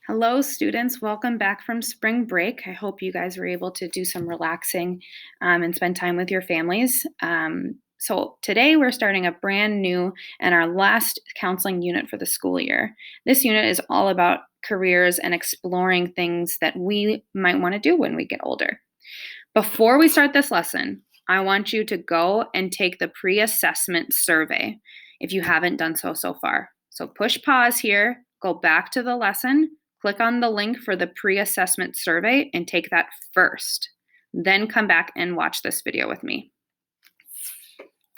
Hello, students. Welcome back from spring break. I hope you guys were able to do some relaxing and spend time with your families. So, today we're starting a brand new and our last counseling unit for the school year. This unit is all about careers and exploring things that we might want to do when we get older. Before we start this lesson, I want you to go and take the pre assessment survey if you haven't done so far. So, push pause here, go back to the lesson. Click on the link for the pre-assessment survey and take that first. Then come back and watch this video with me.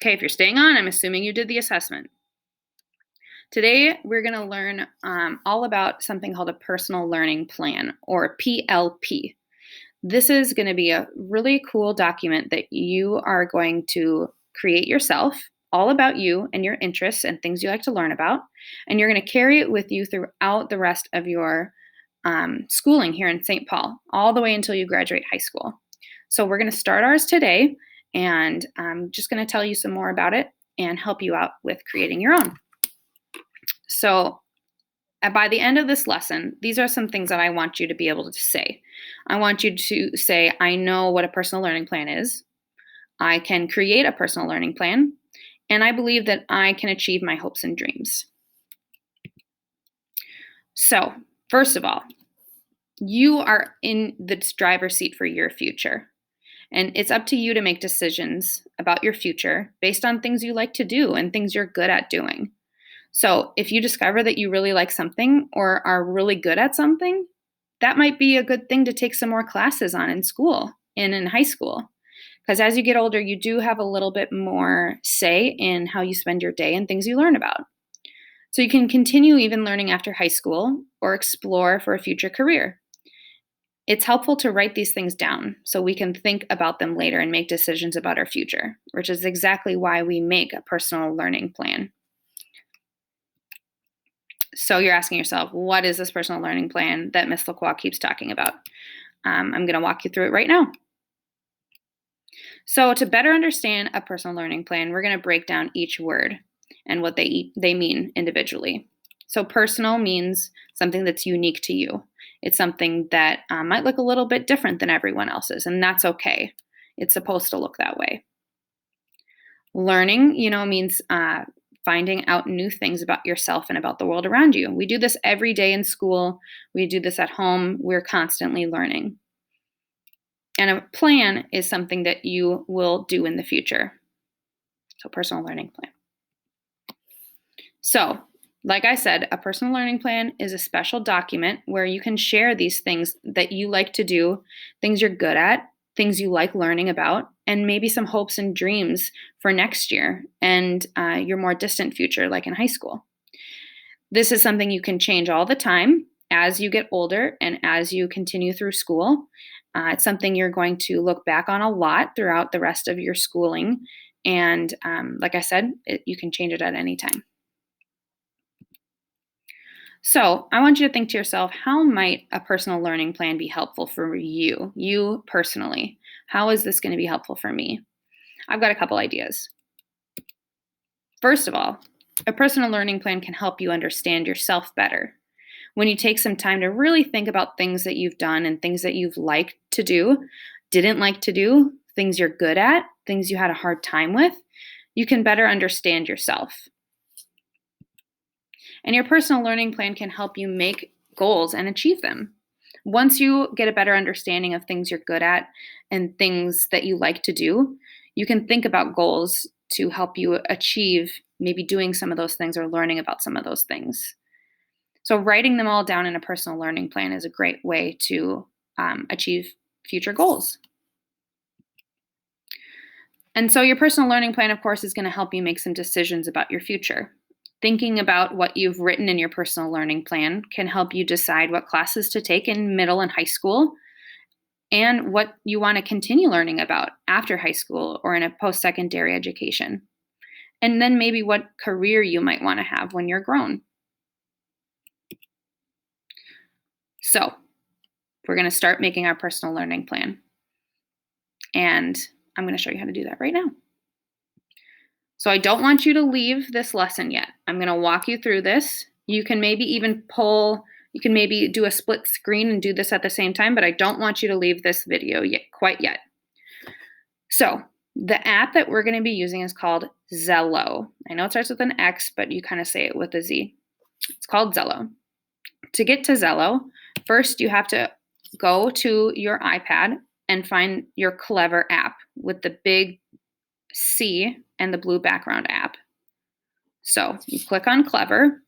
Okay, if you're staying on, I'm assuming you did the assessment. Today, we're going to learn all about something called a personal learning plan, or PLP. This is going to be a really cool document that you are going to create yourself, all about you and your interests and things you like to learn about. And you're going to carry it with you throughout the rest of your schooling here in St. Paul, all the way until you graduate high school. So we're going to start ours today, and I'm just going to tell you some more about it and help you out with creating your own. So by the end of this lesson, these are some things that I want you to be able to say. I want you to say, I know what a personal learning plan is. I can create a personal learning plan, and I believe that I can achieve my hopes and dreams. So, first of all, you are in the driver's seat for your future. And it's up to you to make decisions about your future based on things you like to do and things you're good at doing. So if you discover that you really like something or are really good at something, that might be a good thing to take some more classes on in school and in high school. Because as you get older, you do have a little bit more say in how you spend your day and things you learn about. So you can continue even learning after high school or explore for a future career. It's helpful to write these things down so we can think about them later and make decisions about our future, which is exactly why we make a personal learning plan. So you're asking yourself, what is this personal learning plan that Ms. Lacroix keeps talking about? I'm going to walk you through it right now. So to better understand a personal learning plan, we're going to break down each word and what they mean individually. So personal means something that's unique to you. It's something that might look a little bit different than everyone else's, and that's okay. It's supposed to look that way. Learning, means finding out new things about yourself and about the world around you. We do this every day in school. We do this at home. We're constantly learning. And a plan is something that you will do in the future. So personal learning plan. So, like I said, a personal learning plan is a special document where you can share these things that you like to do, things you're good at, things you like learning about, and maybe some hopes and dreams for next year and your more distant future, like in high school. This is something you can change all the time as you get older and as you continue through school. It's something you're going to look back on a lot throughout the rest of your schooling. And like I said, you can change it at any time. So I want you to think to yourself, how might a personal learning plan be helpful for you personally? How is this going to be helpful for me? I've got a couple ideas. First of all, a personal learning plan can help you understand yourself better. When you take some time to really think about things that you've done and things that you've liked to do, didn't like to do, things you're good at, things you had a hard time with, you can better understand yourself. And your personal learning plan can help you make goals and achieve them. Once you get a better understanding of things you're good at and things that you like to do, you can think about goals to help you achieve maybe doing some of those things or learning about some of those things. So writing them all down in a personal learning plan is a great way to achieve future goals. And so your personal learning plan, of course, is going to help you make some decisions about your future. Thinking about what you've written in your personal learning plan can help you decide what classes to take in middle and high school and what you want to continue learning about after high school or in a post-secondary education. And then maybe what career you might want to have when you're grown. So we're going to start making our personal learning plan. And I'm going to show you how to do that right now. So I don't want you to leave this lesson yet. I'm going to walk you through this. You can maybe even pull You can maybe do a split screen and do this at the same time, but I don't want you to leave this video quite yet. So the app that we're going to be using is called Zello. I know it starts with an X, but you kind of say it with a Z. It's called Zello. To get to Zello, first you have to go to your iPad and find your Clever app with the big C and the blue background app. So you click on Clever.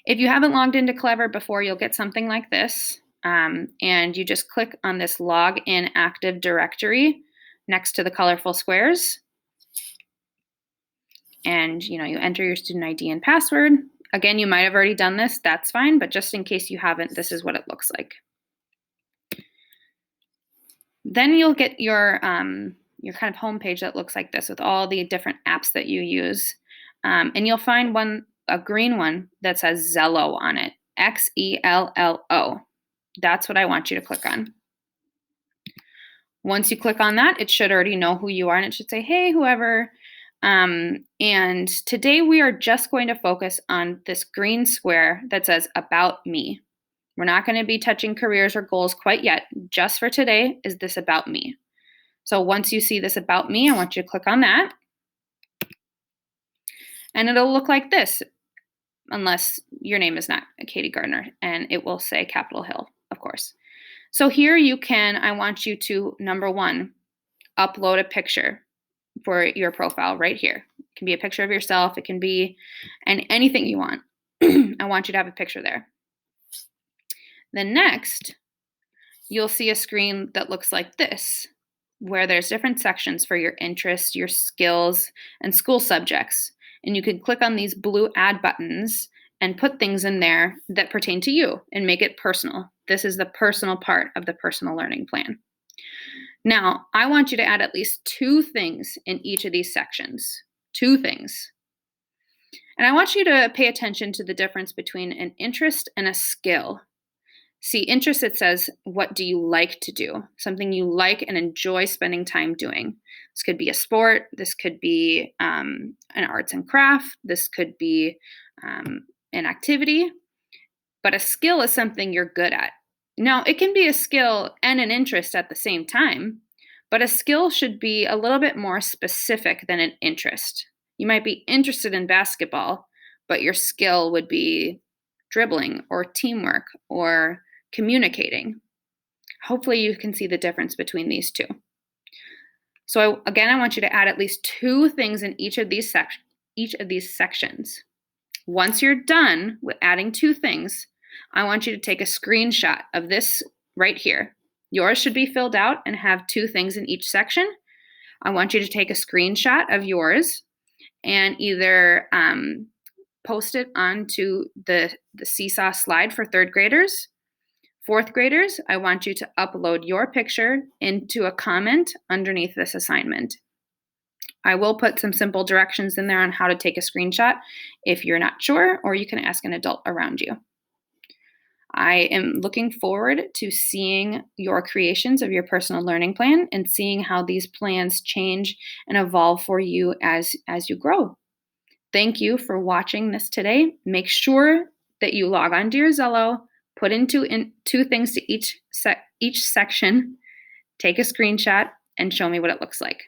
If you haven't logged into Clever before, you'll get something like this. And you just click on this Login Active Directory next to the colorful squares. And you enter your student ID and password. Again, you might have already done this, that's fine, but just in case you haven't, this is what it looks like. Then you'll get your kind of home page that looks like this with all the different apps that you use. And you'll find a green one that says Zello on it, Xello. That's what I want you to click on. Once you click on that, it should already know who you are, and it should say, hey, whoever. And today we are just going to focus on this green square that says About Me. We're not going to be touching careers or goals quite yet. Just for today is this About Me. So once you see this About Me, I want you to click on that. And it'll look like this, unless your name is not Katie Gardner, and it will say Capitol Hill, of course. So here I want you to, number one, upload a picture for your profile right here. It can be a picture of yourself. It can be anything you want. I want you to have a picture there. Then next, you'll see a screen that looks like this, where there's different sections for your interests, your skills, and school subjects. And you can click on these blue add buttons and put things in there that pertain to you and make it personal. This is the personal part of the personal learning plan. Now, I want you to add at least 2 things in each of these sections. 2 things. And I want you to pay attention to the difference between an interest and a skill. See, interest, it says, what do you like to do? Something you like and enjoy spending time doing. This could be a sport. This could be an arts and craft. This could be an activity. But a skill is something you're good at. Now, it can be a skill and an interest at the same time, but a skill should be a little bit more specific than an interest. You might be interested in basketball, but your skill would be dribbling or teamwork or communicating. Hopefully you can see the difference between these two. So again, I want you to add at least 2 things in each of these sections. Once you're done with adding 2 things, I want you to take a screenshot of this right here. Yours should be filled out and have 2 things in each section. I want you to take a screenshot of yours and either post it onto the Seesaw slide for 3rd graders. 4th graders, I want you to upload your picture into a comment underneath this assignment. I will put some simple directions in there on how to take a screenshot if you're not sure, or you can ask an adult around you. I am looking forward to seeing your creations of your personal learning plan and seeing how these plans change and evolve for you as you grow. Thank you for watching this today. Make sure that you log on to your Zello, put in 2 things to each section, take a screenshot, and show me what it looks like.